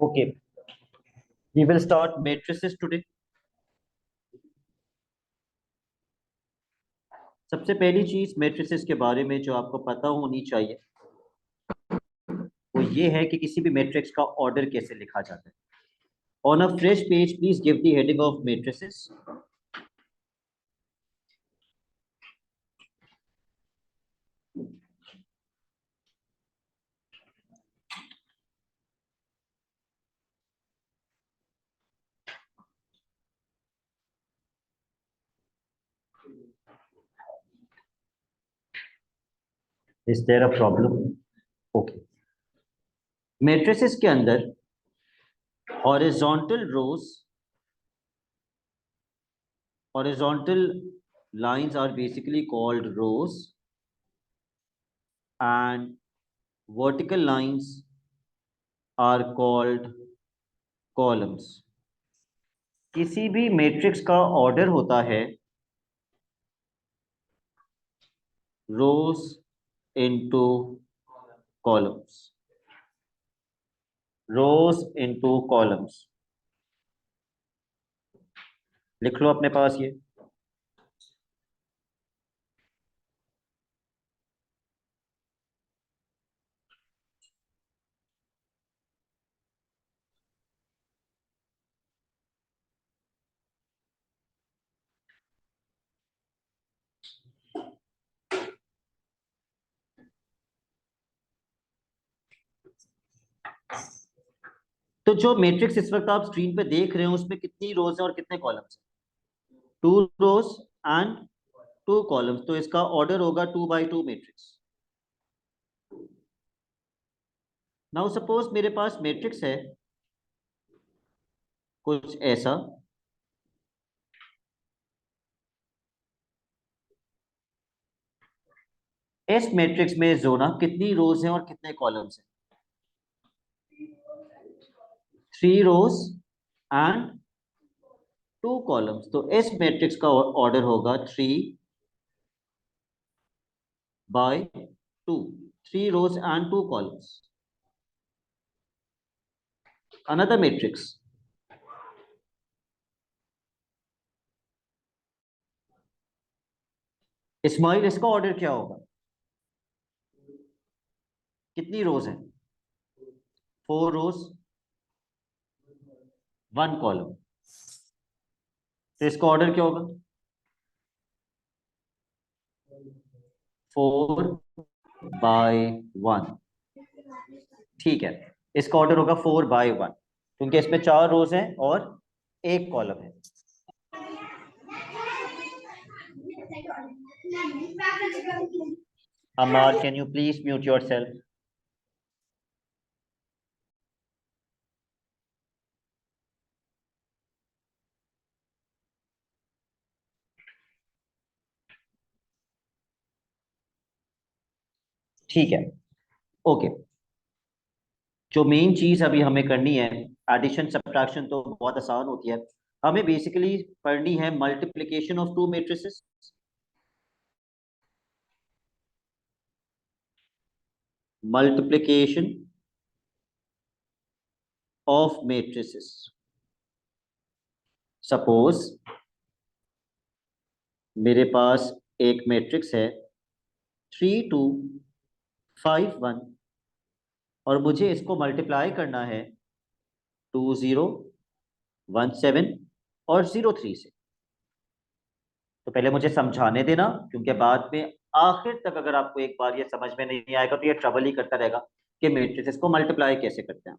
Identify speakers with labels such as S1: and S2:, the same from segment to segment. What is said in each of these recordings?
S1: Okay, we will start matrices today. सबसे पहली चीज मेट्रिसेस के बारे में जो आपको पता होनी चाहिए वो ये है कि किसी भी मैट्रिक्स का ऑर्डर कैसे लिखा जाता है. On a fresh page please give the heading of matrices. Is there a problem? Okay, matrices के अंदर horizontal rows, horizontal lines are basically called rows and vertical lines are called columns. किसी भी matrix का order होता है rows into columns, rows into columns. लिख लो अपने पास ये. तो जो मैट्रिक्स इस वक्त आप स्क्रीन पे देख रहे हो उसमें कितनी रोज हैं और कितने कॉलम्स हैं? 2 रोज एंड 2 कॉलम्स. तो इसका ऑर्डर होगा 2 by 2 मैट्रिक्स. नाउ सपोज मेरे पास मैट्रिक्स है कुछ ऐसा. इस मैट्रिक्स में जोना कितनी रोज हैं और कितने कॉलम्स हैं? 3 रोज एंड 2 कॉलम्स. तो इस मैट्रिक्स का ऑर्डर होगा 3 by 2. 3 rows and 2 columns. Another matrix. Ismail, इसका ऑर्डर क्या होगा? कितनी रोज हैं? 4 rows 1 column. तो इसका ऑर्डर क्या होगा? 4 by 1. ठीक है, इसका ऑर्डर होगा 4 by 1 क्योंकि इसमें 4 रोज हैं और 1 कॉलम है. Amar, can you please mute yourself? ठीक है, ओके. जो मेन चीज अभी हमें करनी है, एडिशन सब्ट्रैक्शन तो बहुत आसान होती है. हमें बेसिकली पढ़नी है multiplication of 2 matrices. Multiplication of matrices. Suppose मेरे पास एक मैट्रिक्स है 3 2 5 1 और मुझे इसको मल्टीप्लाई करना है 2 0 1 7 और 0 3 से. तो पहले मुझे समझाने देना क्योंकि बाद में आखिर तक अगर आपको एक बार ये समझ में नहीं आएगा तो ये ट्रबल ही करता रहेगा कि मैट्रिक्स को मल्टीप्लाई कैसे करते हैं.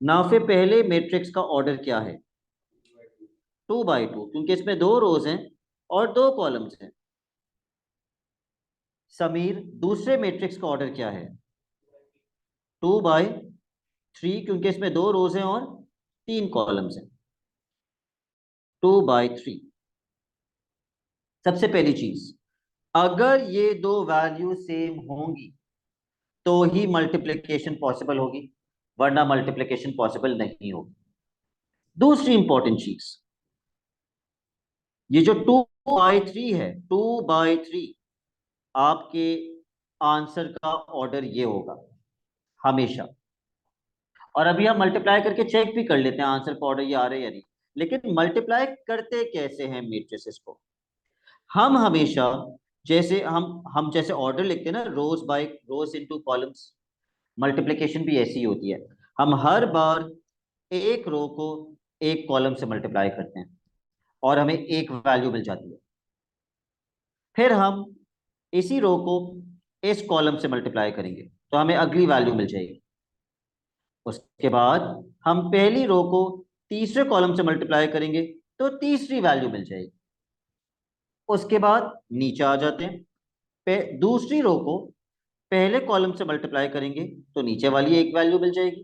S1: ना फिर पहले मैट्रिक्स का ऑर्डर क्या है? 2 by 2 क्योंकि इसमें 2 रोज हैं और 2 कॉलम्स हैं. समीर, दूसरे मैट्रिक्स का ऑर्डर क्या है? 2 by 3 क्योंकि इसमें 2 रोज हैं और 3 कॉलम्स हैं. 2 by 3. सबसे पहली चीज, अगर ये दो वैल्यू सेम होंगी तो ही मल्टीप्लिकेशन पॉसिबल होगी, वरना मल्टीप्लिकेशन पॉसिबल नहीं होगी. दूसरी इंपॉर्टेंट चीज, ये जो 2 by 3 है, 2 by 3 आपके आंसर का ऑर्डर ये होगा हमेशा. और अभी हम मल्टीप्लाई करके चेक भी कर लेते हैं आंसर पर ऑर्डर ये आ रहे हैं या नहीं। लेकिन मल्टीप्लाई करते कैसे हैं मैट्रिसेस को? हम हमेशा जैसे हम जैसे ऑर्डर लिखते हैं ना, row by row into columns, multiplication भी ऐसी ही होती है। हम हर बार एक रो को एक कॉलम से मल्टीप्लाई करते हैं और हमें एक वैल्यू मिल जाती है। फिर हम इसी रो को इस कॉलम से मल्टीप्लाई करेंगे तो हमें अगली वैल्यू मिल जाएगी। उसके बाद हम पहली रो को तीसरे कॉलम से मल्टीप्लाई करेंगे तो तीसरी वैल्यू मिल जाएगी। उसके बाद नीचे आ जाते हैं, दूसरी रो को पहले कॉलम से मल्टीप्लाई करेंगे तो नीचे वाली एक वैल्यू मिल जाएगी।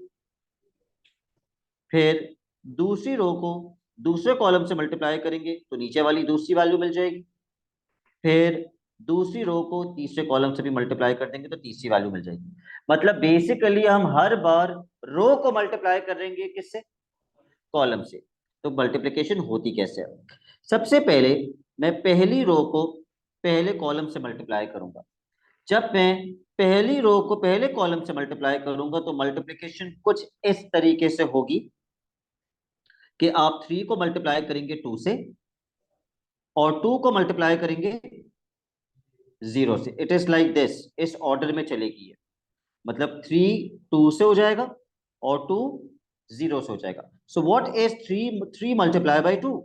S1: फिर दूसरी रो को दूसरे कॉलम से मल्टीप्लाई करेंगे तो नीचे वाली दूसरी वैल्यू मिल जाएगी। फिर दूसरी रो को तीसरे कॉलम से भी मल्टीप्लाई कर देंगे तो तीसरी वैल्यू मिल जाएगी। मतलब बेसिकली हम हर बार रो को मल्टीप्लाई करेंगे किससे? कॉलम से। तो मल्टीप्लिकेशन होती कैसे है? सबसे पहले मैं पहली रो को पहले कॉलम से मल्टीप्लाई करूंगा। जब मैं पहली रो को पहले कॉलम से मल्टीप्लाई करूंगा तो मल्टीप्लिकेशन कुछ इस तरीके से होगी कि आप 3 को मल्टीप्लाई करेंगे 2 से और 2 को मल्टीप्लाई करेंगे 0 से। इट इज लाइक दिस, इस ऑर्डर में चलेगी ये। मतलब 3 2 से हो जाएगा और 2 0 से हो जाएगा। So what is 3 multiply by 2?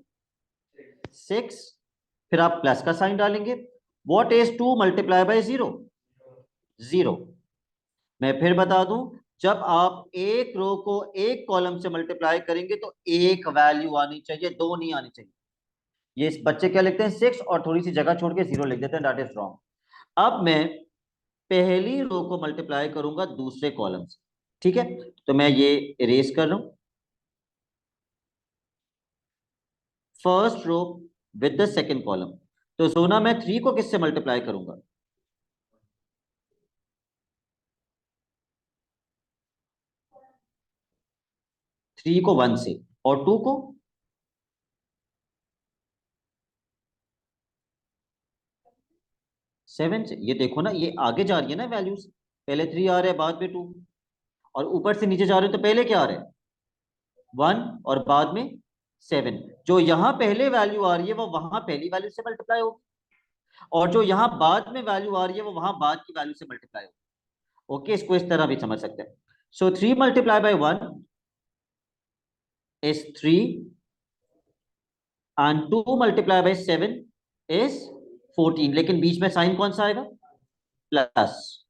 S1: 6। फिर आप प्लस का साइन डालेंगे। What is 2 multiply by 0? 0। मैं फिर बता दूं, जब आप एक रो को एक कॉलम से मल्टीप्लाई करेंगे तो एक वैल्यू आनी चाहिए, दो नहीं आनी चाहिए। ये इस बच्चे क्या लिखते हैं, 6 और थोड़ी सी जगह छोड़ के 0 लिख देते हैं, दैट इज रॉन्ग। अब मैं पहली रो को मल्टीप्लाई करूंगा दूसरे कॉलम से। ठीक है, तो मैं ये इरेज कर रहा हूं। First row with the second column. तो सोना मैं 3 को किससे मल्टीप्लाई करूंगा? 3 को 1 से और 2 को 7 से। ये देखो ना, ये आगे जा रही है ना वैल्यूज। पहले 3 आ रहे हैं, बाद में 2, और ऊपर से नीचे जा रहे हो तो पहले क्या आ रहा है? 1 और बाद में 7। जो यहां पहले वैल्यू आ रही है वो वहां पहली वैल्यू से मल्टीप्लाई होगी, और जो यहां बाद में वैल्यू आ रही है वो वहां बाद की वैल्यू से मल्टीप्लाई होगी। ओके, इसको इस तरह भी समझ सकते हैं। सो 3 multiply by 1 is 3 and 2 multiply by 7 is 14। लेकिन बीच में साइन कौन सा आएगा? प्लस।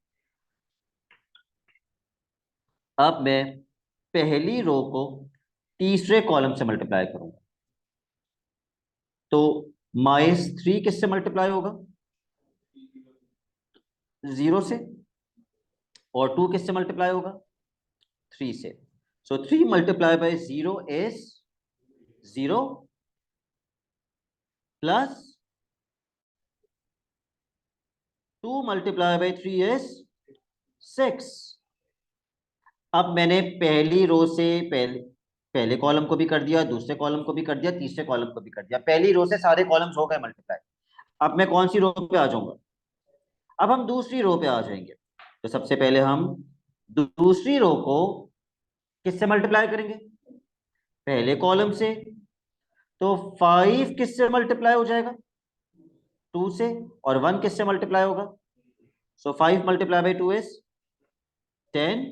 S1: अब मैं पहली रो को तीसरे कॉलम से मल्टीप्लाई करूंगा तो माइनस 3 किससे मल्टीप्लाई होगा? 0 से। और 2 किससे मल्टीप्लाई होगा? 3 से। सो 3 multiply by 0 is 0 plus 2 multiply by 3 is 6। अब मैंने पहली रो से पहले पहले कॉलम को भी कर दिया, दूसरे कॉलम को भी कर दिया, तीसरे कॉलम को भी कर दिया। पहली रो से सारे कॉलम्स हो गए मल्टीप्लाई। अब मैं कौन सी रो पे आ जाऊंगा? अब हम दूसरी रो पे आ जाएंगे। तो सबसे पहले हम दूसरी रो को किससे मल्टीप्लाई करेंगे? पहले कॉलम से। तो 5 किससे मल्टीप्लाई हो जाएगा? 2 से। और 1 किससे मल्टीप्लाई होगा? सो 5 multiply by 2 is 10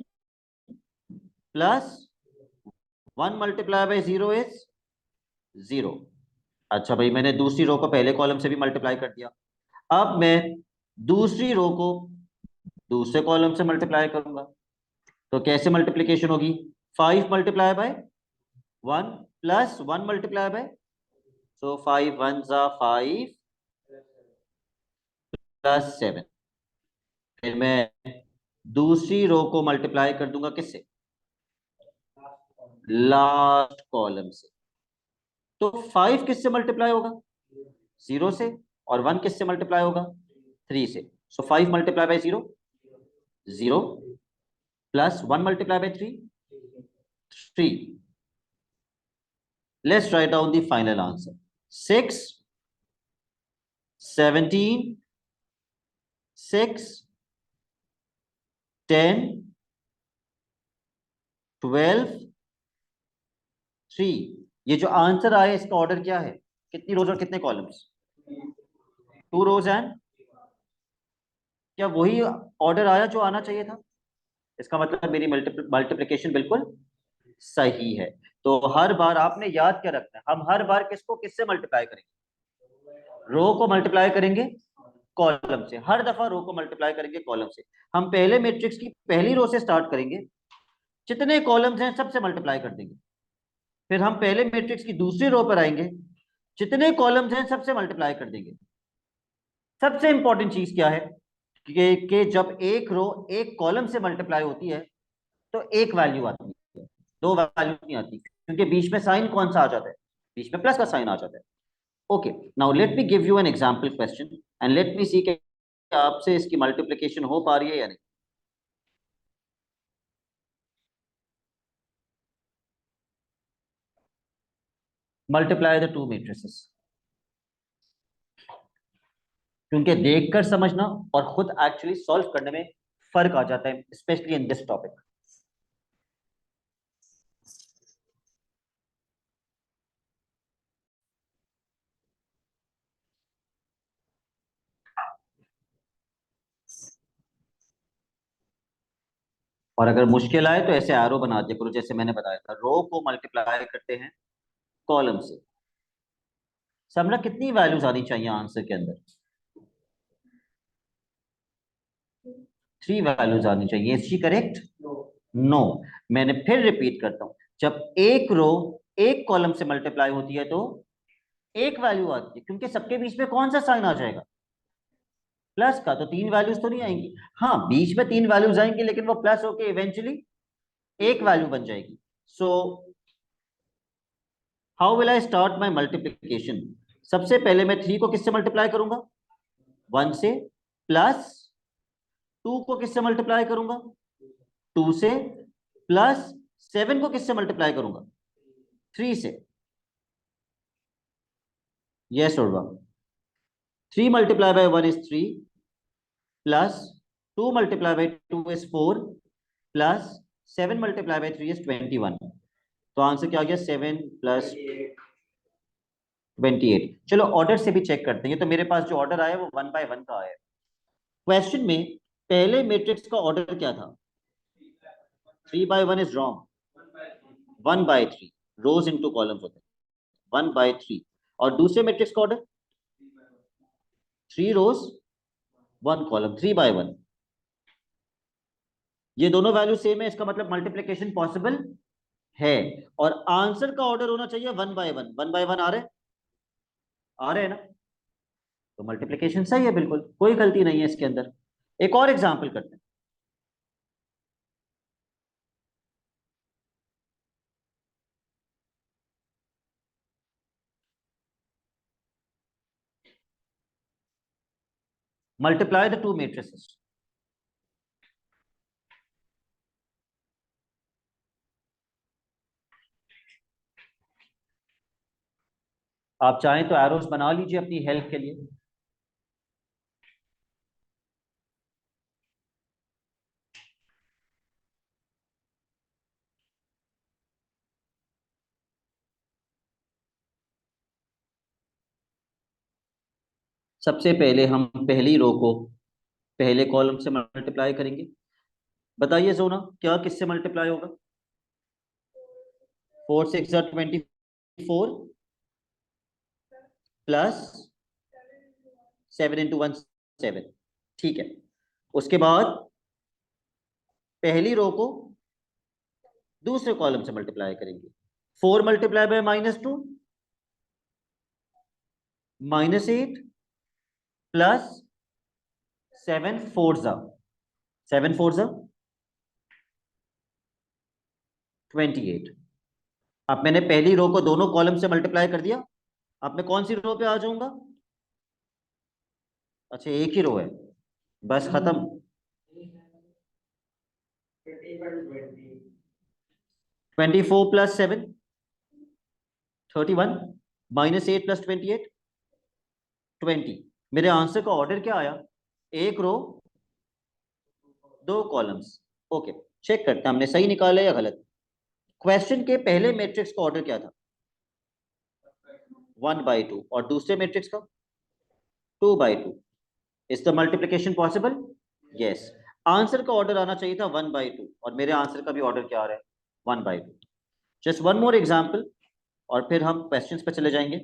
S1: plus 1 multiply by 0 is 0। अच्छा भाई, मैंने दूसरी रो को पहले कॉलम से भी मल्टीप्लाई कर दिया। अब मैं दूसरी रो को दूसरे कॉलम से मल्टीप्लाई करूंगा तो कैसे मल्टीप्लीकेशन होगी? 5 multiply by 1 plus 1 multiply by, so 5 1 जा 5 प्लस 7। फिर मैं दूसरी रो को मल्टीप्लाई कर दूंगा किससे? लास्ट कॉलम से। तो 5 किससे मल्टीप्लाई होगा? 0 से। और 1 किससे मल्टीप्लाई होगा? 3 से। सो 5 multiply bye 0, 0 plus 1 multiply by 3, 3। Let's write down the final answer. 6, 17, 6, 10, 12 3। ये जो आंसर आया इसका ऑर्डर क्या है, कितनी रोज और कितने कॉलम्स? 2 रोज एंड, क्या वही ऑर्डर आया जो आना चाहिए था? इसका मतलब मेरी मल्टीप्लिकेशन बिल्कुल सही है। तो हर बार आपने याद क्या रखना है, हम हर बार किसको किससे मल्टीप्लाई करेंगे? रो को मल्टीप्लाई करेंगे कॉलम से, हर दफा रो को मल्टीप्लाई करेंगे कॉलम से। हम पहले मैट्रिक्स की पहली रो से स्टार्ट करेंगे, जितने कॉलम्स हैं सबसे मल्टीप्लाई कर देंगे। फिर हम पहले मैट्रिक्स की दूसरी रो पर आएंगे, जितने कॉलम्स हैं सबसे मल्टीप्लाई कर देंगे। सबसे इंपॉर्टेंट चीज क्या है कि जब एक रो एक कॉलम से मल्टीप्लाई होती है तो एक वैल्यू आती है, दो वैल्यू नहीं आती, क्योंकि बीच में साइन कौन सा आ जाता है? बीच में प्लस का साइन आ जाता है। Okay, now let me give you an example question and let me see कि आपसे इसकी मल्टीप्लिकेशन हो पा रही है या नहीं। मल्टीप्लाई द टू मैट्रिसेस, क्योंकि देखकर समझना और खुद एक्चुअली सॉल्व करने में फर्क आ जाता है, स्पेशली इन दिस टॉपिक। और अगर मुश्किल आए तो ऐसे एरो बना दिया करो, जैसे मैंने बताया था, रो को मल्टीप्लाई करते हैं कॉलम से। समझना कितनी वैल्यूज आनी चाहिए आंसर के अंदर? 3 वैल्यूज आनी चाहिए। Is she correct? नो। मैंने फिर रिपीट करता हूं, जब एक रो एक कॉलम से मल्टीप्लाई होती है तो एक वैल्यू आती है, क्योंकि सबके बीच में कौन सा साइन आ जाएगा? प्लस का। तो 3 वैल्यूज तो नहीं आएंगी, हाँ बीच में 3 वैल्यूज आएंगी, लेकिन वो प्लस होके इवेंचुअली एक वैल्यू बन जाएगी। So how will I start my multiplication? सबसे पहले मैं 3 को किससे मल्टीप्लाई करूंगा? 1 से। प्लस 2 को किससे मल्टीप्लाई करूंगा? 2 से। प्लस 7 को किससे मल्टीप्लाई करूंगा? 3 से। यस और no? 3 multiply by 1 is 3, plus 2 multiply by 2 is 4, plus 7 multiply by 3 is 21। तो आंसर क्या आ गया? 7 प्लस 28। चलो ऑर्डर से भी चेक करते हैं। तो मेरे पास जो ऑर्डर आया वो 1 बाय 1 का आया। क्वेश्चन में पहले मैट्रिक्स का ऑर्डर क्या था? 3 by 1 is wrong, 1 by 3। Rows into columns होते हैं, 1 बाय 3। और दूसरे मैट्रिक्स का ऑर्डर 3 रोज 1 कॉलम, 3 बाय 1। ये दोनों वैल्यू सेम है, इसका मतलब मल्टीप्लीकेशन पॉसिबल है। और आंसर का ऑर्डर होना चाहिए 1 बाय 1। 1 बाय 1 आ रहे हैं ना? तो मल्टीप्लीकेशन सही है, बिल्कुल कोई गलती नहीं है इसके अंदर। एक और एग्जांपल करते हैं। Multiply the two matrices. आप चाहें तो एरोस बना लीजिए अपनी हेल्प के लिए। सबसे पहले हम पहली रो को पहले कॉलम से मल्टीप्लाई करेंगे। बताइए जोना, क्या किससे मल्टीप्लाई होगा? 4 6 24, प्लस 7 × 1 7। ठीक है। उसके बाद पहली रो को दूसरे कॉलम से मल्टीप्लाई करेंगे। 4 मल्टीप्लाई बाय -2 -8, प्लस 7 4 28। अब मैंने पहली रो को दोनों कॉलम से मल्टीप्लाई कर दिया। अब मैं कौन सी रो पे आ जाऊंगा? अच्छा एक ही रो है, बस खत्म। 24 + 7 31, -8 + 28 20। मेरे आंसर का ऑर्डर क्या आया? एक रो 2 कॉलम्स। ओके, चेक करते हैं हमने सही निकाला या गलत। क्वेश्चन के पहले मैट्रिक्स का ऑर्डर क्या था? 1/2, और दूसरे मैट्रिक्स का 2/2। Is the multiplication possible? Yes. Answer का ऑर्डर आना चाहिए था 1/2, और मेरे आंसर का भी ऑर्डर क्या आ रहा है? 1/2। जस्ट वन मोर एग्जाम्पल, और फिर हम क्वेश्चंस पे चले जाएंगे।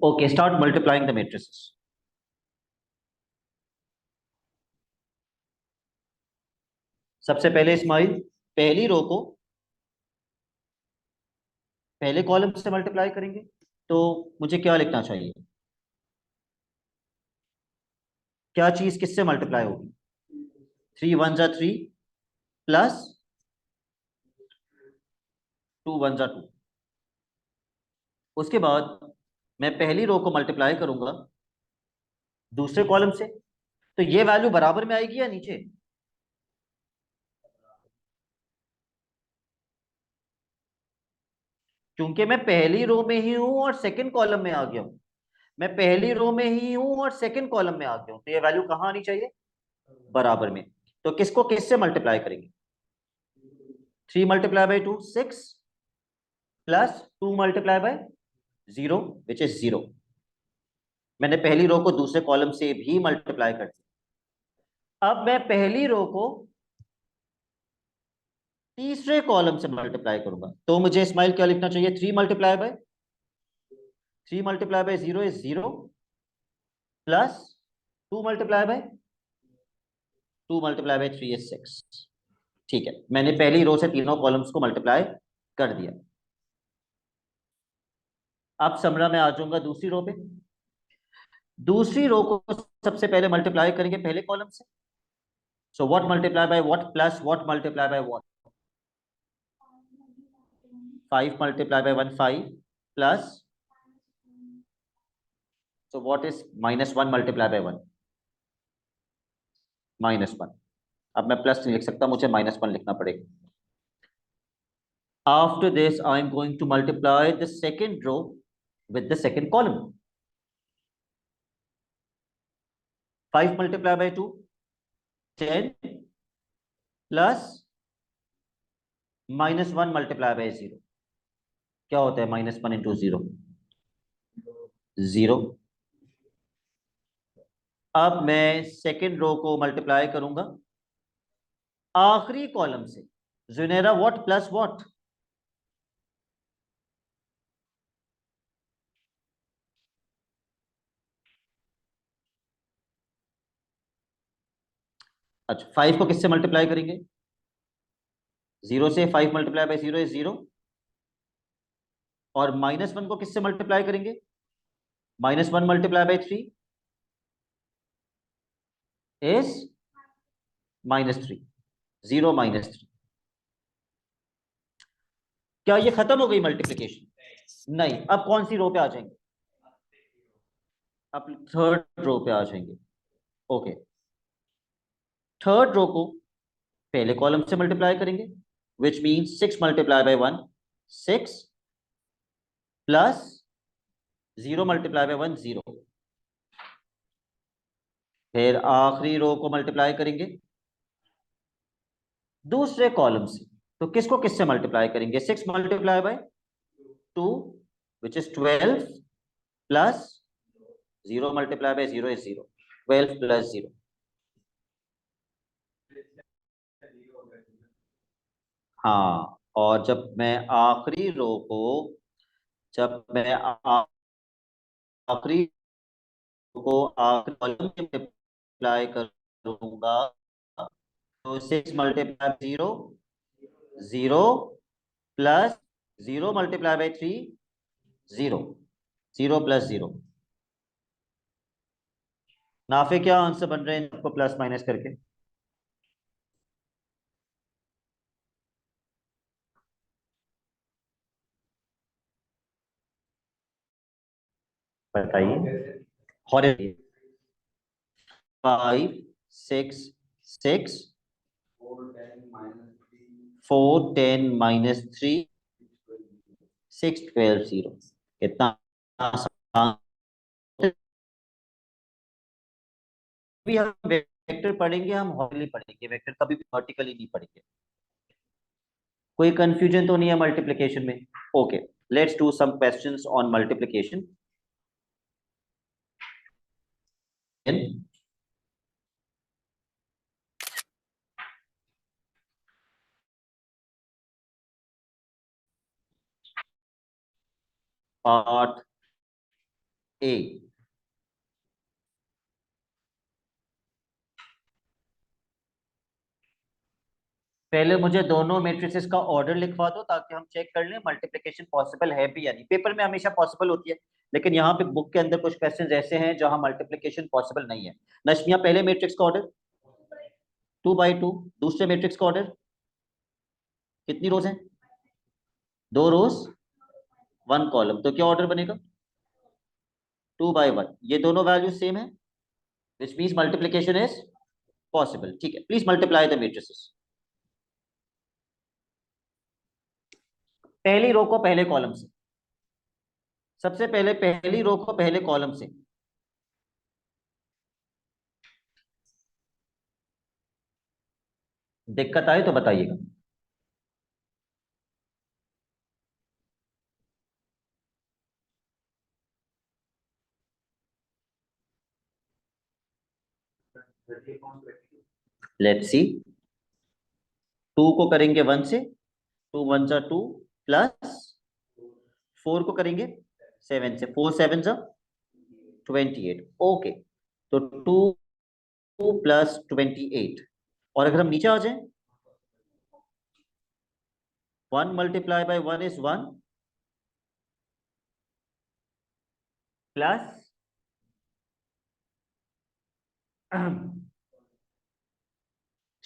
S1: Okay, start multiplying the matrices. सबसे पहले इस्माइल, पहली रो को पहले कॉलम से मल्टीप्लाई करेंगे, तो मुझे क्या लिखना चाहिए? क्या चीज किससे मल्टीप्लाई होगी? 3 1 जा 3, प्लस 2 1 जा 2। उसके बाद मैं पहली रो को मल्टीप्लाई करूंगा दूसरे कॉलम से, तो ये वैल्यू बराबर में आएगी या नीचे? क्योंकि मैं पहली रो में ही हूं और सेकंड कॉलम में आ गया हूं। मैं पहली रो में ही हूं और सेकंड कॉलम में आ गया हूं, तो ये वैल्यू कहां आनी चाहिए? बराबर में। तो किसको किससे मल्टीप्लाई करेंगे? 3 × 2 6, प्लस 2 × 0 विच इज 0। मैंने पहली रो को दूसरे कॉलम से भी मल्टीप्लाई कर दिया। अब मैं पहली रो को तीसरे कॉलम से मल्टीप्लाई करूंगा, तो मुझे इस्माइल क्या लिखना चाहिए? 3 × 0 इज 0, प्लस 2 × 3 इज 6। ठीक है, मैंने पहली रो से तीनों कॉलम्स को मल्टीप्लाई कर दिया। अब समरा में आ जाऊंगा दूसरी रो पे। दूसरी रो को सबसे पहले मल्टीप्लाई करेंगे पहले कॉलम से। So what multiply by what, plus what multiply by what? 5 × 1 5, plus, so what is -1 multiply by 1? -1। अब मैं प्लस नहीं लिख सकता, मुझे -1 लिखना पड़ेगा। After this, I am going to multiply the second row with the second column. 5 multiplied by 2, 10, plus -1 multiplied by 0। क्या होता है -1 × 0? 0। अब मैं सेकेंड रो को मल्टीप्लाई करूंगा आखिरी कॉलम से। जुनेरा, व्हाट प्लस व्हाट? अच्छा, 5 को किससे मल्टीप्लाई करेंगे? 0 से। 5 मल्टीप्लाई बाय 0 इज 0। और -1 को किससे मल्टीप्लाई करेंगे? -1 मल्टीप्लाई बाय 3 इज -3। 0 -3। क्या ये खत्म हो गई मल्टीप्लिकेशन? नहीं। अब कौन सी रो पे आ जाएंगे? अब थर्ड रो पे आ जाएंगे। ओके, थर्ड रो को पहले कॉलम से मल्टीप्लाई करेंगे, which means 6 multiply by 1 6, plus 0 multiply by 1 0। फिर आखिरी रो को मल्टीप्लाई करेंगे दूसरे कॉलम से, तो किसको किससे मल्टीप्लाई करेंगे? 6 multiply by 2 which is 12, plus 0 multiply by 0 is 0। 12 plus 0। हाँ, और जब मैं आखिरी रो को जब मैं आखिरी को आखिरी कॉलम में अप्लाई करूंगा, तो 6 multiply 0 0, plus 0 multiply by 3 0। 0 plus 0। Nafe क्या आंसर बन रहे हैं सबको प्लस माइनस करके? बताइए। हॉरिजॉन्टल 5 6 6 4 10 - 3 6 12 0। कितना आसान। भी हम वेक्टर पढ़ेंगे, हम हॉरिजॉन्टली पढ़ेंगे वेक्टर, कभी भी वर्टिकली नहीं पढ़ेंगे। कोई कंफ्यूजन तो नहीं है मल्टीप्लिकेशन में? Okay, let's do some questions on multiplication. Part A. पहले मुझे दोनों मैट्रिसेस का ऑर्डर लिखवा दो ताकि हम चेक कर लें मल्टीप्लिकेशन पॉसिबल है भी या नहीं। पेपर में हमेशा पॉसिबल होती है, लेकिन यहाँ पे बुक के अंदर कुछ क्वेश्चंस ऐसे हैं जहां मल्टीप्लिकेशन पॉसिबल नहीं है। नशमिया, पहले मैट्रिक्स का ऑर्डर 2 बाई 2। दूसरे मैट्रिक्स का ऑर्डर, कितनी रोज हैं? 2 रोज 1 कॉलम, तो क्या ऑर्डर बनेगा? 2 बाई 1। ये दोनों वैल्यू सेम है, which means multiplication is possible. ठीक है, प्लीज मल्टीप्लाई द मैट्रिसेस। पहली रो को पहले कॉलम से, सबसे पहले पहली रो को पहले कॉलम से। दिक्कत आए तो बताइएगा। Let's see. 2 को करेंगे 1 से, 2 1 = 2, प्लस 4 को करेंगे 7 से, 4 7 = 28। ओके, तो 2 + 28। और अगर हम नीचे आ जाएं, 1 × 1 इज 1, प्लस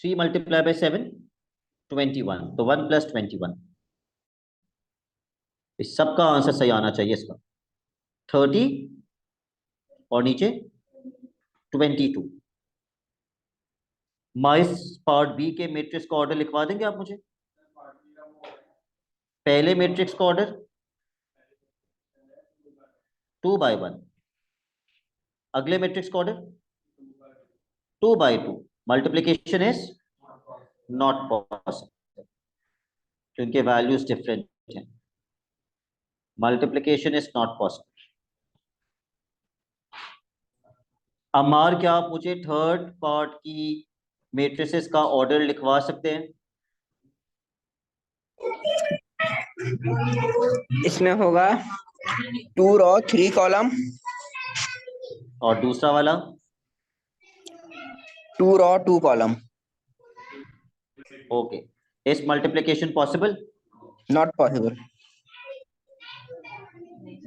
S1: 3 × 7 21, तो 1 + 21। इस सबका आंसर सही आना चाहिए इसका। 30 और नीचे 22। माइस पार्ट बी के मैट्रिक्स का ऑर्डर लिखवा देंगे आप मुझे? पहले मैट्रिक्स का ऑर्डर 2 बाई 1। अगले मैट्रिक्स का order 2 by 2। Multiplication is not possible क्योंकि वैल्यूज डिफरेंट हैं। Multiplication is not possible. Amar, क्या आप मुझे थर्ड पार्ट की मैट्रिसेस का ऑर्डर लिखवा सकते हैं?
S2: इसमें होगा 2 रो 3 कॉलम,
S1: और दूसरा वाला?
S2: 2 रो 2 column.
S1: Okay, is multiplication possible?
S2: Not possible.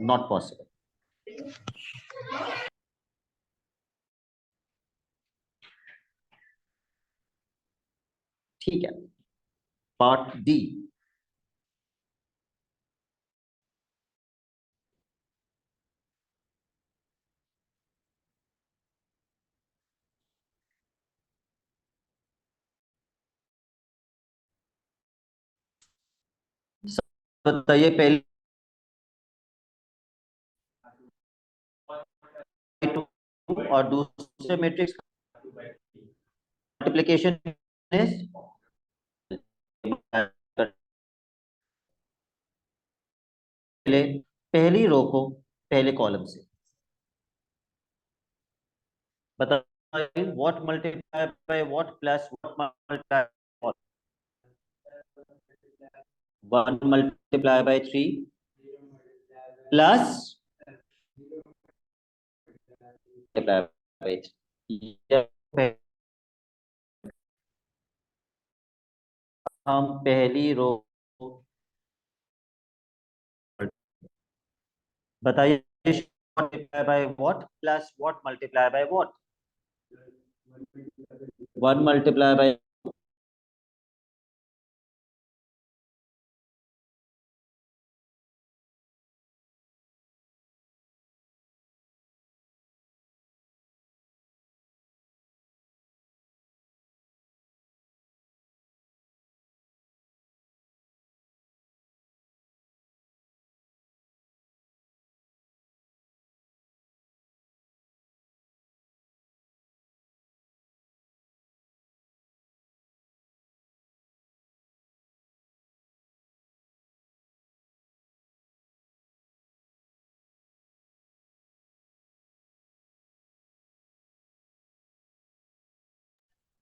S1: Not possible. ठीक है, पार्ट डी। बताइए पहले, और दूसरे मैट्रिक्स मल्टीप्लीकेशन इज पहले पहली रो को पहले कॉलम से। बताइए what multiply by what plus what multiply 1 × 3 plus multiply by 3। हम पहली रो, बताइए multiply by what plus what multiply by what? 1 ×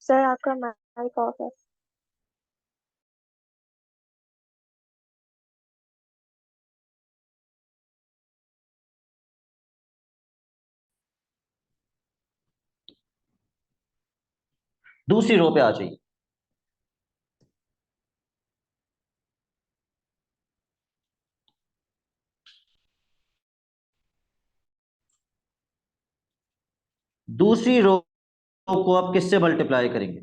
S3: sir आपका माइक ऑफ है।
S1: दूसरी रो पे आ जाइए। दूसरी रो को आप किससे मल्टीप्लाई करेंगे?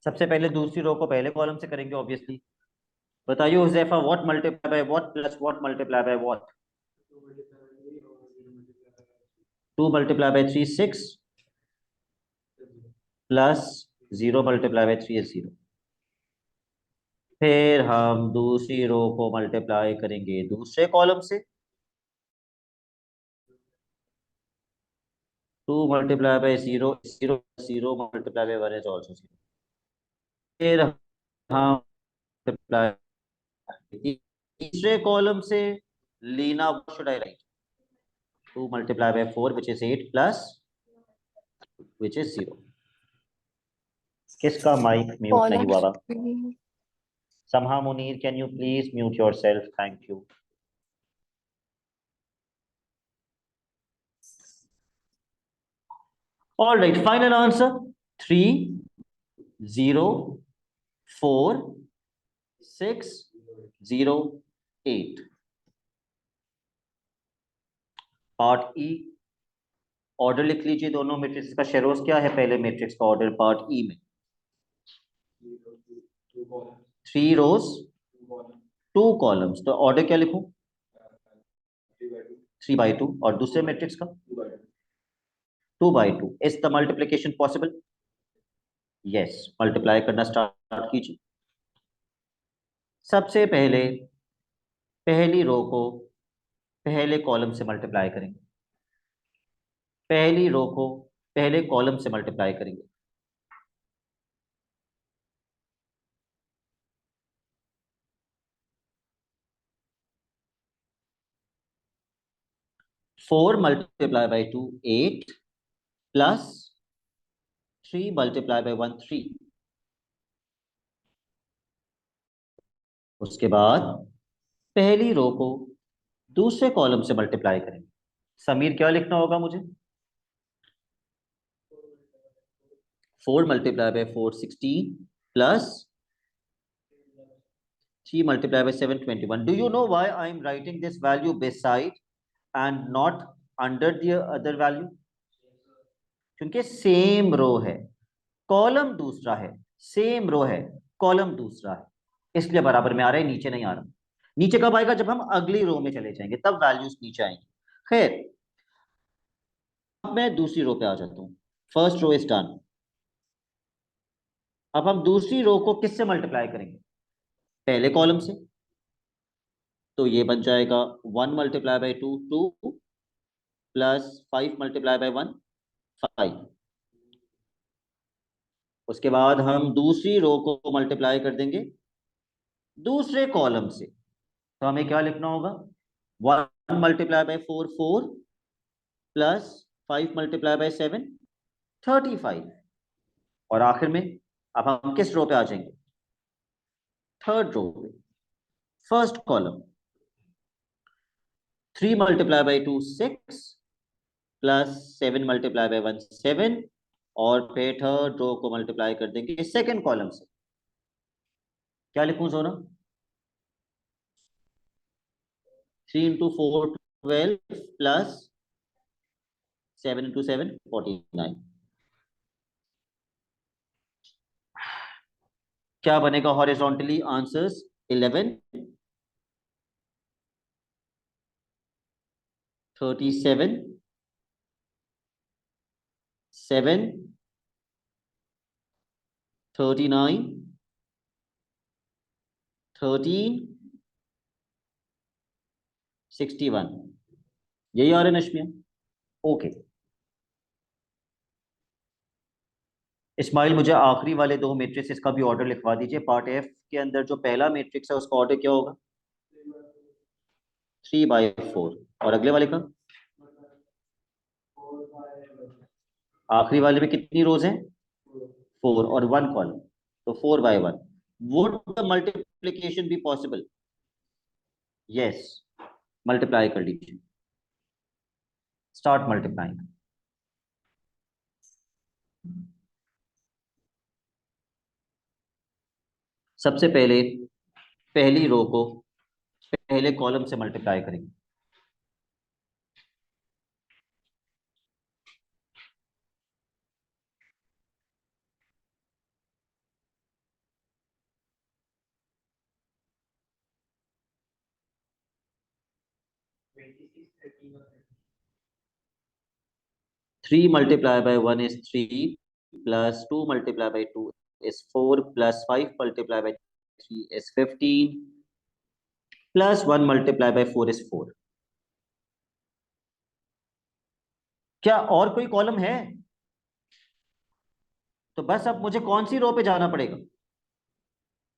S1: सबसे पहले दूसरी रो को पहले कॉलम से करेंगे ऑब्वियसली। बताइए Huzaifa, what multiply by what plus what multiply by what? 2 multiply by 3 6 plus 0 multiply by 3 is 0। फिर हम दूसरी रो को मल्टीप्लाई करेंगे दूसरे कॉलम से। 2 multiply bye 0 0 0 multiply by 1 is also 0। फिर हम मल्टीप्लाई तीसरे कॉलम से Leena, what should I write? 2 multiply by 4 which is 8 plus which is 0। किसका माइक म्यूट नहीं हुआ? Samha Munir, can you please mute yourself? Thank you. All right, final answer 3 0 4 6 0 8। Part E order लिख लीजिए दोनों matrix का। शेरोज क्या है पहले मैट्रिक्स का ऑर्डर पार्ट ई में? 3 रोज 2 कॉलम्स। तो ऑर्डर क्या लिखूं? 3 by 2। और दूसरे मैट्रिक्स का 2 by 2। Is the multiplication possible? Yes, multiply करना स्टार्ट कीजिए। सबसे पहले पहली रो को पहले कॉलम से मल्टीप्लाई करेंगे। पहली रो को पहले कॉलम से मल्टीप्लाई करेंगे। Four multiply by 2 8 plus 3 multiply by 1 3। उसके बाद पहली रो को दूसरे कॉलम से मल्टीप्लाई करेंगे। समीर क्या लिखना होगा मुझे? 4 multiply by 4 16 plus 3 multiply bye 7 21। Do you know why I am writing this value beside and not under the other value? क्योंकि सेम रो है, कॉलम दूसरा है। सेम रो है, कॉलम दूसरा है, इसलिए बराबर में आ रहा है, नीचे नहीं आ रहा। नीचे कब आएगा? जब हम अगली रो में चले जाएंगे, तब वैल्यूज नीचे आएंगी। खैर, अब मैं दूसरी रो पे आ जाता हूं। First row is done. अब हम दूसरी रो को किससे मल्टीप्लाई करेंगे? पहले कॉलम से। तो ये बन जाएगा 1 multiply by 2 2 plus 5 multiply by 1 5। उसके बाद हम दूसरी रो को मल्टीप्लाई कर देंगे दूसरे कॉलम से। तो हमें क्या लिखना होगा? 1 multiply by 4 4 plus 5 multiply bye 7 35। और आखिर में अब हम किस रो पे आ जाएंगे? थर्ड रो पे, first column. 3 multiply by 2 6 plus 7 multiply by 1 7। और फिर थर्ड रो को मल्टीप्लाई कर देंगे सेकेंड कॉलम से। क्या लिखूं सोना? 3 इंटू 4 12 प्लस 7 इंटू 7 49। क्या बनेगा हॉरिजॉन्टली? आंसर्स 11 37 7 39 13 61। यही आ रहा है नश्मिया? ओके। इस्माइल, मुझे आखिरी वाले दो मैट्रिक्स का भी ऑर्डर लिखवा दीजिए। पार्ट एफ के अंदर जो पहला मैट्रिक्स है उसका ऑर्डर क्या होगा? 3/4। और अगले वाले का? आखिरी वाले में कितनी रोज हैं? 4 और 1 कॉलम, तो 4 by 1। Would the multiplication be possible? Yes, multiply कर लीजिए, स्टार्ट मल्टीप्लाइंग। सबसे पहले पहली रो को पहले कॉलम से मल्टीप्लाई करेंगे। Three multiply by 1 is 3 plus 2 multiplied by 2 is 4 plus 5 multiplied by 3 is 15 plus 1 multiplied by 4 is 4। क्या और कोई कॉलम है? तो बस अब मुझे कौन सी रो पे जाना पड़ेगा?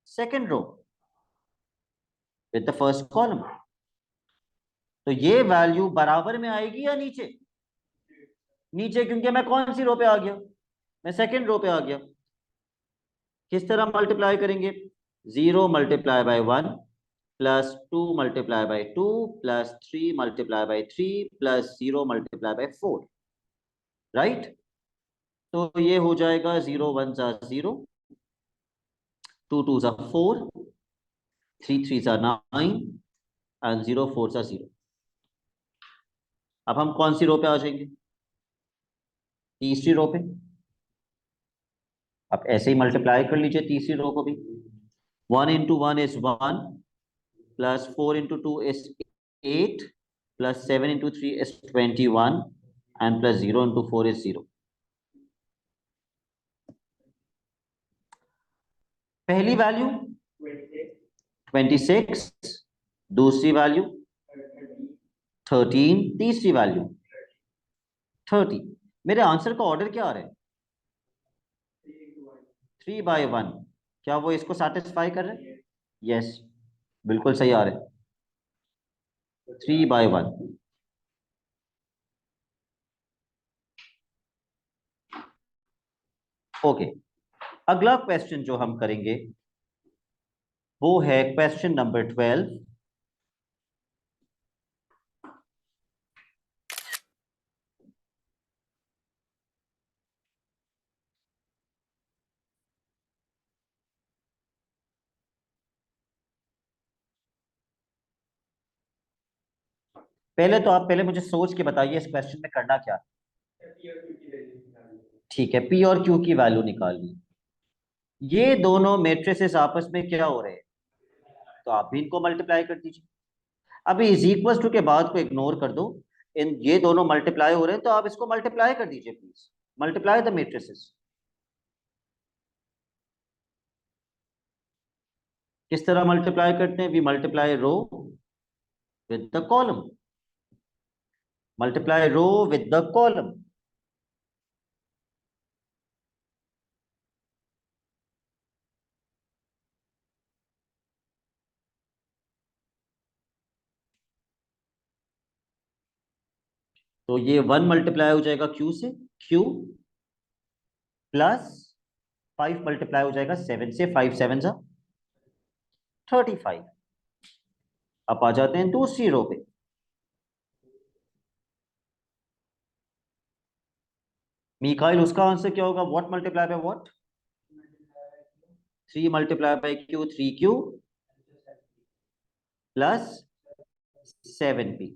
S1: Second row with the first column. तो ये वैल्यू बराबर में आएगी या नीचे? नीचे, क्योंकि मैं कौन सी रो पे आ गया? मैं सेकंड रो पे आ गया। किस तरह मल्टीप्लाई करेंगे? 0 multiply by 1 plus 2 multiply by 2 plus 3 multiply by 3 plus 0 multiply by 4, right? तो ये हो जाएगा 0 1 जा 0, 2 2 जा 4, 3 3 जा 9 एंड 0 4 जा 0। अब हम कौन सी रो पे आ जाएंगे? तीसरी रो पे। अब ऐसे ही मल्टीप्लाई कर लीजिए तीसरी रो को भी। 1 into 1 is 1 plus 4 into 2 is 8 plus 7 into 3 is 21 and plus 0 into 4 is 0। पहली वैल्यू 26, दूसरी वैल्यू 13, तीसरी वैल्यू 30। मेरे आंसर का ऑर्डर क्या आ रहा है? 3/1। क्या वो इसको सेटिस्फाई कर रहे हैं? यस, बिल्कुल सही आ रहे हैं, 3/1। ओके, अगला क्वेश्चन जो हम करेंगे वो है क्वेश्चन नंबर 12। पहले मुझे सोच के बताइए इस क्वेश्चन में करना क्या है। ठीक है, पी और क्यू की वैल्यू निकालनी। ये दोनों मैट्रिसेस आपस में क्या हो रहे हैं? तो आप भी इनको मल्टीप्लाई कर दीजिए। अभी इज इक्वल टू के बाद को इग्नोर कर दो। इन ये दोनों मल्टीप्लाई हो रहे हैं तो आप इसको मल्टीप्लाई कर दीजिए प्लीज। Multiply the matrices. किस तरह मल्टीप्लाई करते हैं? We multiply row with the column. Multiply row with the column. तो ये 1 मल्टीप्लाई हो जाएगा क्यू से, क्यू प्लस 5 मल्टीप्लाई हो जाएगा 7 से, 5 7 जा 35। अब आ जाते हैं दूसरी रो पे। मिकाइल, उसका आंसर क्या होगा? What multiply by what? 3 multiply by Q, 3q plus 7p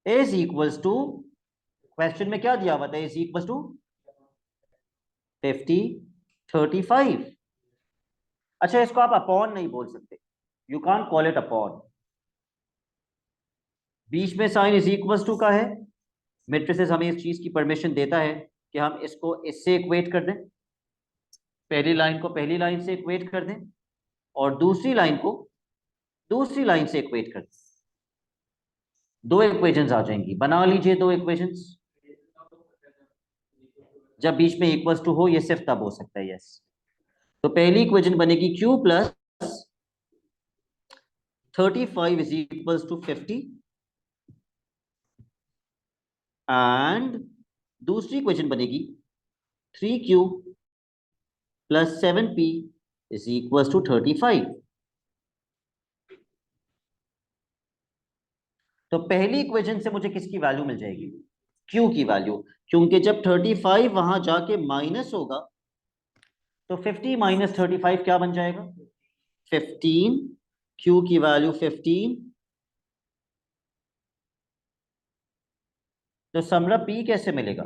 S1: is equals to, question में क्या दिया हुआ था? Is equals to 50 35। अच्छा, इसको आप अपॉन नहीं बोल सकते, you can't call it upon. बीच में साइन इज इक्वल्स टू का है। मैट्रिसेस हमें इस चीज की परमिशन देता है कि हम इसको इससे इक्वेट कर दें, पहली लाइन को पहली लाइन से इक्वेट कर दें और दूसरी लाइन को दूसरी लाइन से इक्वेट कर दें। दो इक्वेशंस आ जाएंगी, बना लीजिए दो इक्वेशंस। जब बीच में इक्वल्स टू हो, ये सिर्फ तब हो सकता है, यस। तो पहली इक्वेशन बनेगी q plus 35 is equals to 50 and दूसरी इक्वेशन बनेगी 3q plus 7p is equal to 35। तो पहली इक्वेशन से मुझे किसकी वैल्यू मिल जाएगी? q की वैल्यू, क्योंकि जब 35 वहां जाके माइनस होगा तो 50 माइनस 35 क्या बन जाएगा? 15। q की वैल्यू 15। तो समरा p कैसे मिलेगा?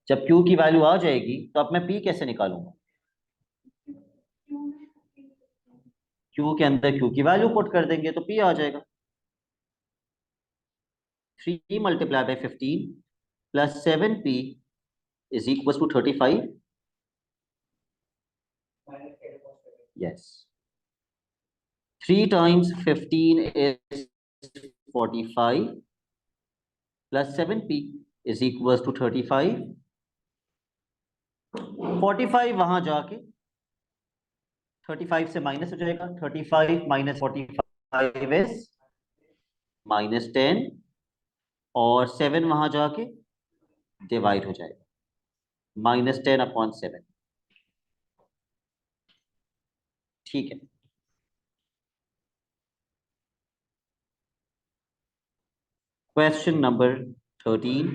S1: जब q की वैल्यू आ जाएगी तो अब मैं p कैसे निकालूंगा? q के अंदर q की वैल्यू पुट कर देंगे तो p आ जाएगा। 3 multiply by 15 plus 7p is equal to 35। Yes, 3 times 15 is 45 plus 7p is equal to 35। 45 वहां जाके 35 से माइनस हो जाएगा। 35 माइनस 45 इज -10 और 7 वहां जाके डिवाइड हो जाएगा, -10/7। ठीक है। Question number 13,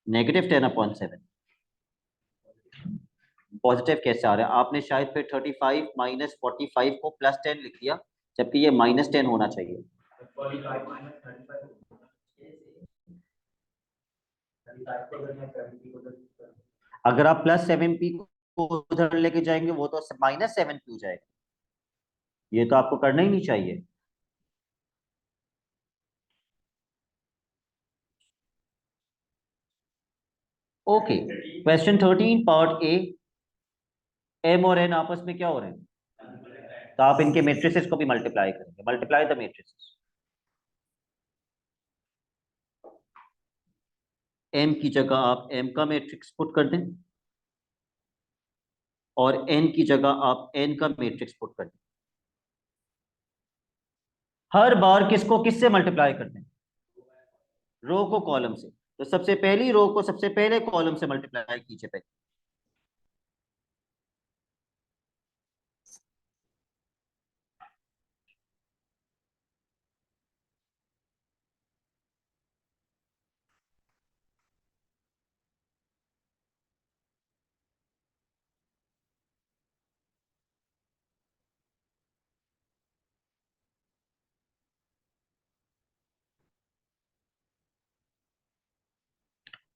S1: -10/7। पॉजिटिव कैसे आ रहा है? आपने शायद फिर 35 माइनस 45 को +10 लिख दिया, जबकि ये -10 होना चाहिए। अगर आप +7p को उधर लेके जाएंगे वो तो -7p हो जाएगा। ये तो आपको करना ही नहीं चाहिए। Okay, question 13 part A. m और n आपस में क्या हो रहे हैं? तो आप इनके मेट्रिसेस को भी मल्टीप्लाई करेंगे। Multiply the matrices. m की जगह आप m का मैट्रिक्स पुट कर दें और n की जगह आप n का मैट्रिक्स पुट कर दें। हर बार किसको किससे मल्टीप्लाई करते हैं? रो को कॉलम से। तो सबसे पहली रो को सबसे पहले कॉलम से मल्टीप्लाई कीजिए पहले।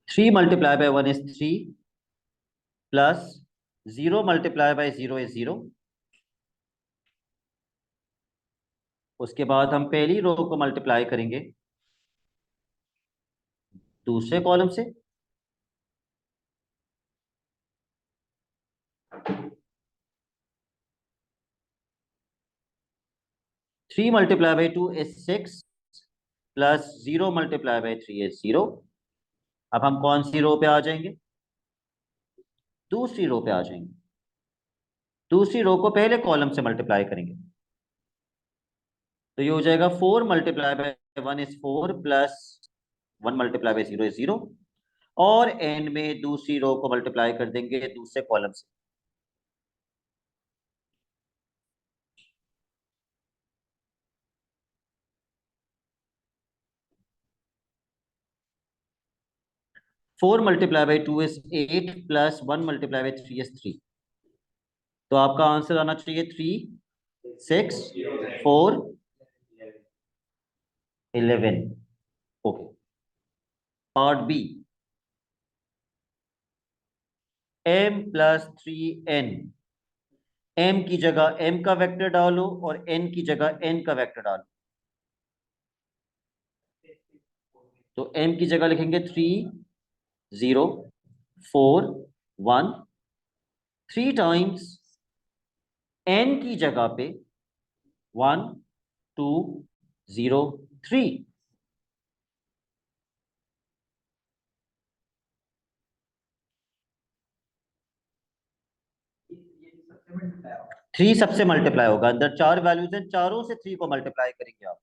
S1: Three multiply by 1 is 3 plus 0 multiply by 0 is 0। उसके बाद हम पहली रो को मल्टीप्लाई करेंगे दूसरे कॉलम से। 3 multiply by 2 is 6 plus 0 multiply by 3 is 0। अब हम कौन सी रो पे आ जाएंगे? दूसरी रो पे आ जाएंगे। दूसरी रो को पहले कॉलम से मल्टीप्लाई करेंगे तो ये हो जाएगा 4 multiply by 1 is 4 plus 1 multiply bye 0 is 0। और एंड में दूसरी रो को मल्टीप्लाई कर देंगे दूसरे कॉलम से। Four multiply by 2 is 8 plus 1 multiply by 3 is 3। तो आपका आंसर आना चाहिए 3 6 4 11। Okay, part B. m plus 3n। m की जगह m का वेक्टर डालो और n की जगह n का वेक्टर डालो। तो m की जगह लिखेंगे 3 0 4 1। 3 टाइम्स n की जगह पे 1 2 0 3। 3 सबसे मल्टीप्लाई होगा, अंदर 4 वैल्यूज हैं, चारों से 3 को मल्टीप्लाई करेंगे आप।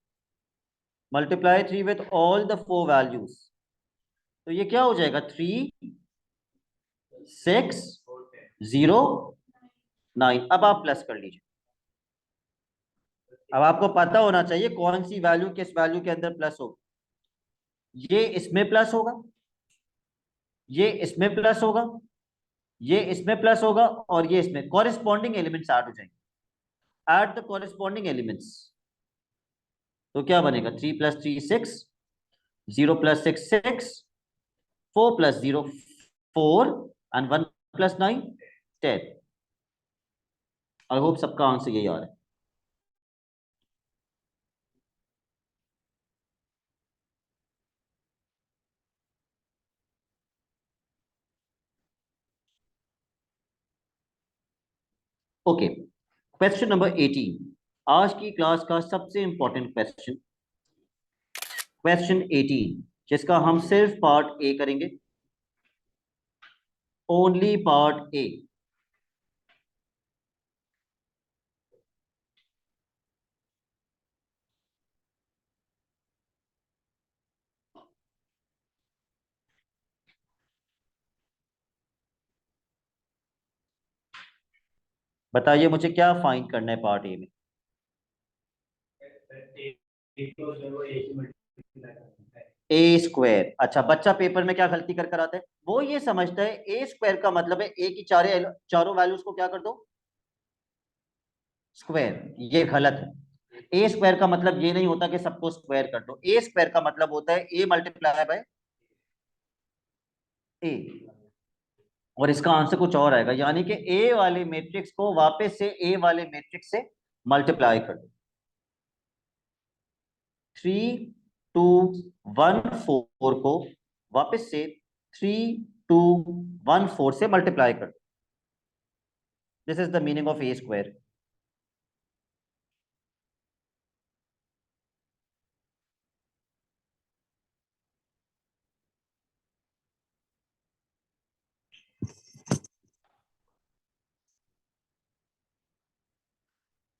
S1: Multiply 3 with all the 4 values, तो ये क्या हो जाएगा? 3 6 0 9। अब आप प्लस कर लीजिए। अब आपको पता होना चाहिए कौन सी वैल्यू किस वैल्यू के अंदर प्लस होगी। ये इसमें प्लस होगा, ये इसमें प्लस होगा, ये इसमें प्लस होगा, और ये इसमें। कॉरेस्पॉन्डिंग एलिमेंट्स ऐड हो जाएंगे। Add the corresponding elements. तो क्या बनेगा? 3 + 3 6, 0 + 6 6, 4 + 0 4, एंड 1 + 9 10। आई होप सबका आंसर यही आ रहा है। ओके, क्वेश्चन नंबर 18, आज की क्लास का सबसे इंपॉर्टेंट क्वेश्चन। क्वेश्चन 18 जिसका हम सिर्फ पार्ट ए करेंगे, ओनली पार्ट ए। बताइए मुझे क्या फाइंड करना है पार्ट ए में। ए स्क्वायर। अच्छा, बच्चा पेपर में क्या गलती कर कर आता है, वो ये समझता है ए स्क्वायर का मतलब है ए की चारों वैल्यूज को क्या कर दो? स्क्वायर। ये गलत है। ए स्क्वायर का मतलब ये नहीं होता कि सबको स्क्वायर कर दो। ए स्क्वायर का मतलब होता है ए मल्टीप्लाई बाय ए। और इसका आंसर कुछ और आएगा, यानी कि ए वाले मैट्रिक्स को वापस से ए वाले मैट्रिक्स से मल्टीप्लाई कर दो। 3214 को वापस से 3214 से मल्टीप्लाई कर दो। This is the meaning of A square.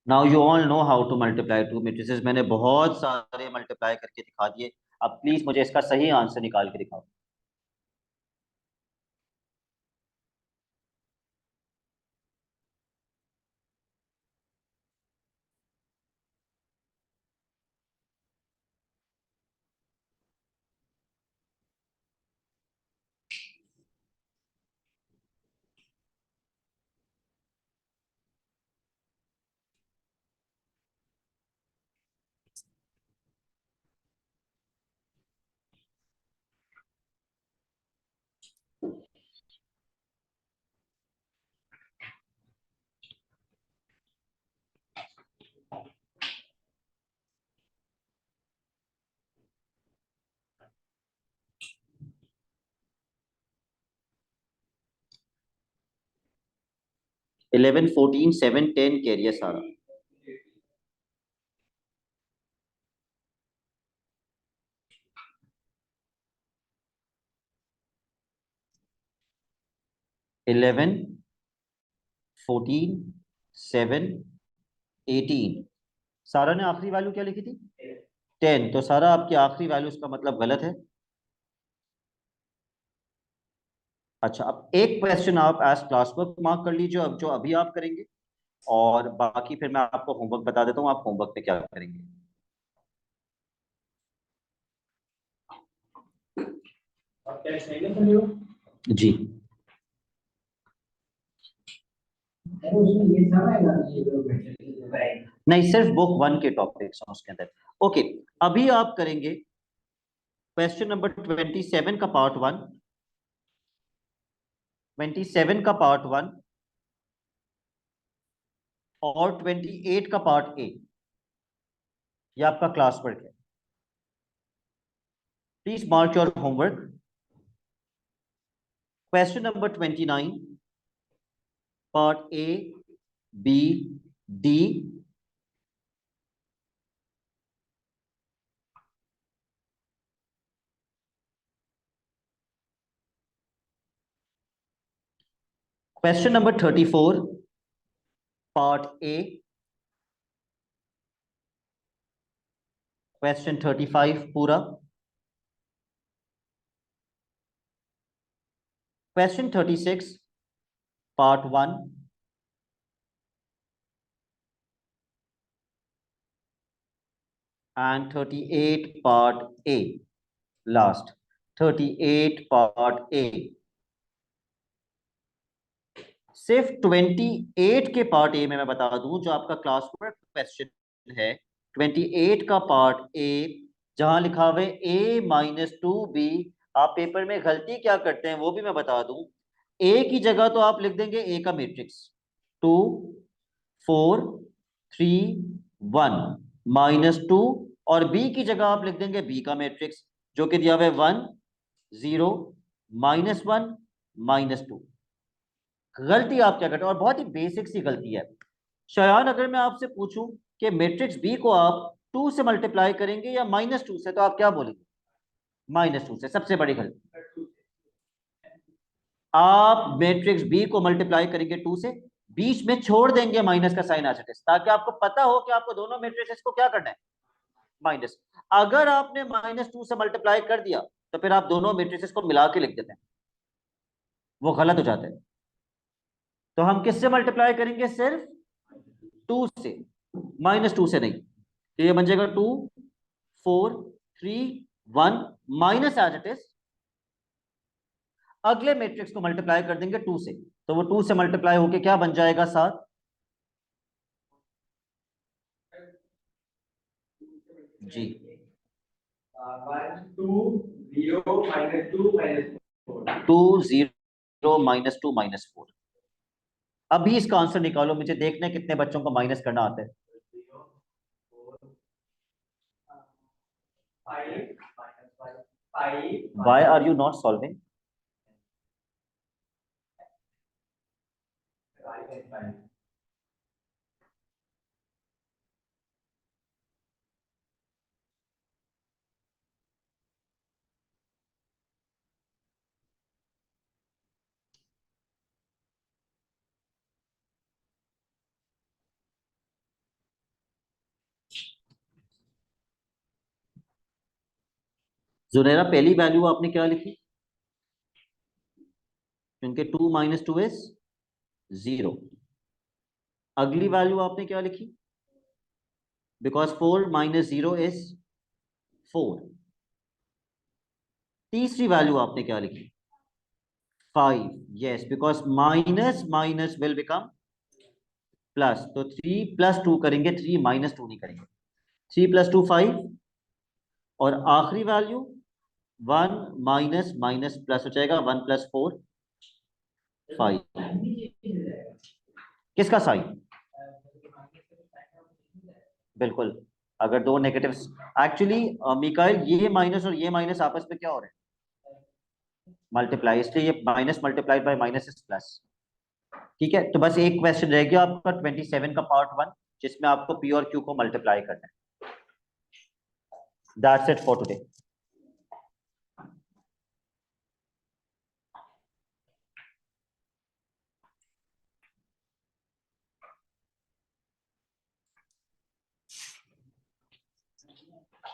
S1: Now you all know how to multiply two matrices. मैंने बहुत सारे मल्टीप्लाई करके दिखा दिए। अब प्लीज मुझे इसका सही आंसर निकाल के दिखाओ। इलेवन, 14, 7, 10 कह रही है सारा। 11, 14, 7, 18। सारा ने आखिरी वैल्यू क्या लिखी थी? 10। तो सारा आपकी आखिरी वैल्यू इसका मतलब गलत है। अच्छा, अब एक क्वेश्चन आप एज क्लास वर्क मार्क कर लीजिए, अब जो अभी आप करेंगे, और बाकी फिर मैं आपको होमवर्क बता देता हूँ, आप होमवर्क पे क्या करेंगे। जी, नहीं, सिर्फ बुक 1 के टॉपिक्स हैं उसके अंदर। ओके, अभी आप करेंगे क्वेश्चन नंबर 27 का पार्ट 1, 27 का पार्ट 1 और 28 का पार्ट ए। ये आपका क्लास वर्क है। Please mark your homework. Question number 29, part A, B, D. Question number 34, part A, question 35 पूरा, question 36 part 1, and 38 part A, last 38 part A। सिर्फ 28 के पार्ट ए में मैं बता दूं जो आपका क्लास वर्क क्वेश्चन है, 28 का पार्ट ए जहां लिखा हुआ है a-2b, आप पेपर में गलती क्या करते हैं वो भी मैं बता दूं। ए की जगह तो आप लिख देंगे ए का मैट्रिक्स 2 4 3 1 -2, और बी की जगह आप लिख देंगे बी का मैट्रिक्स जो कि दिया हुआ है 1 0 -1 -2। गलती आप क्या करते हैं, और बहुत ही बेसिक सी गलती है। शयान, अगर मैं आपसे पूछूं कि मैट्रिक्स बी को आप 2 से मल्टीप्लाई करेंगे या -2 से, तो आप क्या बोलेंगे? -2 से। सबसे बड़ी गलती, आप मैट्रिक्स बी को मल्टीप्लाई करेंगे 2 से, बीच में छोड़ देंगे माइनस का साइन एज इट इज, ताकि आपको पता हो कि आपको दोनों मैट्रिक्स को क्या करना है, माइनस। अगर आपने -2 से मल्टीप्लाई कर दिया तो फिर आप दोनों मैट्रिक्स को मिला के लिख देते हैं, वो गलत हो जाता है। तो हम किससे मल्टीप्लाई करेंगे? सिर्फ 2 से, -2 से नहीं। तो ये बन जाएगा 2 4 3 1 माइनस एज इट इज, अगले मैट्रिक्स को मल्टीप्लाई कर देंगे 2 से, तो वो 2 से मल्टीप्लाई होके क्या बन जाएगा? 7। जी 2 0 -2 -4। अभी इसका आंसर निकालो, मुझे देखना है कितने बच्चों को माइनस करना आता है। Why are you not solving? जुनेरा, पहली वैल्यू आपने क्या लिखी? क्योंकि 2 -2 इज 0। अगली वैल्यू आपने क्या लिखी? Because 4 -0 is 4। तीसरी वैल्यू आपने क्या लिखी? 5। Yes, because minus minus will become plus, तो 3 + 2 करेंगे, 3 -2 नहीं करेंगे। 3 + 2 5, और आखिरी वैल्यू 1 माइनस माइनस प्लस हो जाएगा, 1 + 4 5। किसका साइन? बिल्कुल। अगर दो नेगेटिव्स, एक्चुअली मिकाइल, ये माइनस और ये माइनस आपस में क्या हो रहे हैं? मल्टीप्लाई, इसलिए ये minus multiplied by minus is plus. ठीक है, तो बस एक क्वेश्चन रह गया आपका 27 का पार्ट 1, जिसमें आपको पी और क्यू को मल्टीप्लाई करना है। That's it for today.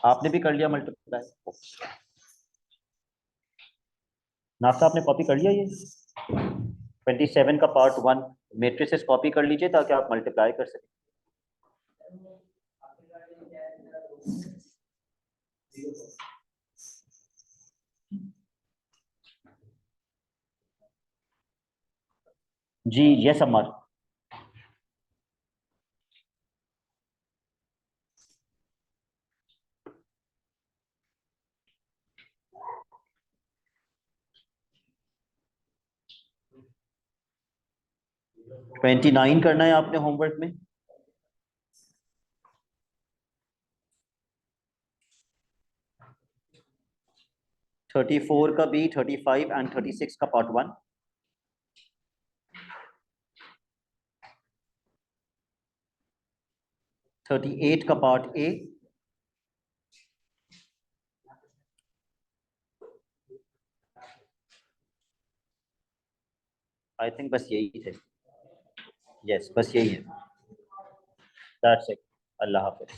S1: आपने भी कर लिया मल्टीप्लाई? नाफ्ता, आपने कॉपी कर लिया ये 27 का पार्ट 1 मैट्रिसेस? कॉपी कर लीजिए ताकि आप मल्टीप्लाई कर सकें। जी यस अमर। ट्वेंटी 29 करना है आपने होमवर्क में। थर्टी 34 का बी, 35 एंड 36 का पार्ट 1। थर्टी 38 का पार्ट ए। आई थिंक बस यही थे। यस, बस यही है। That's it. Allah Hafiz.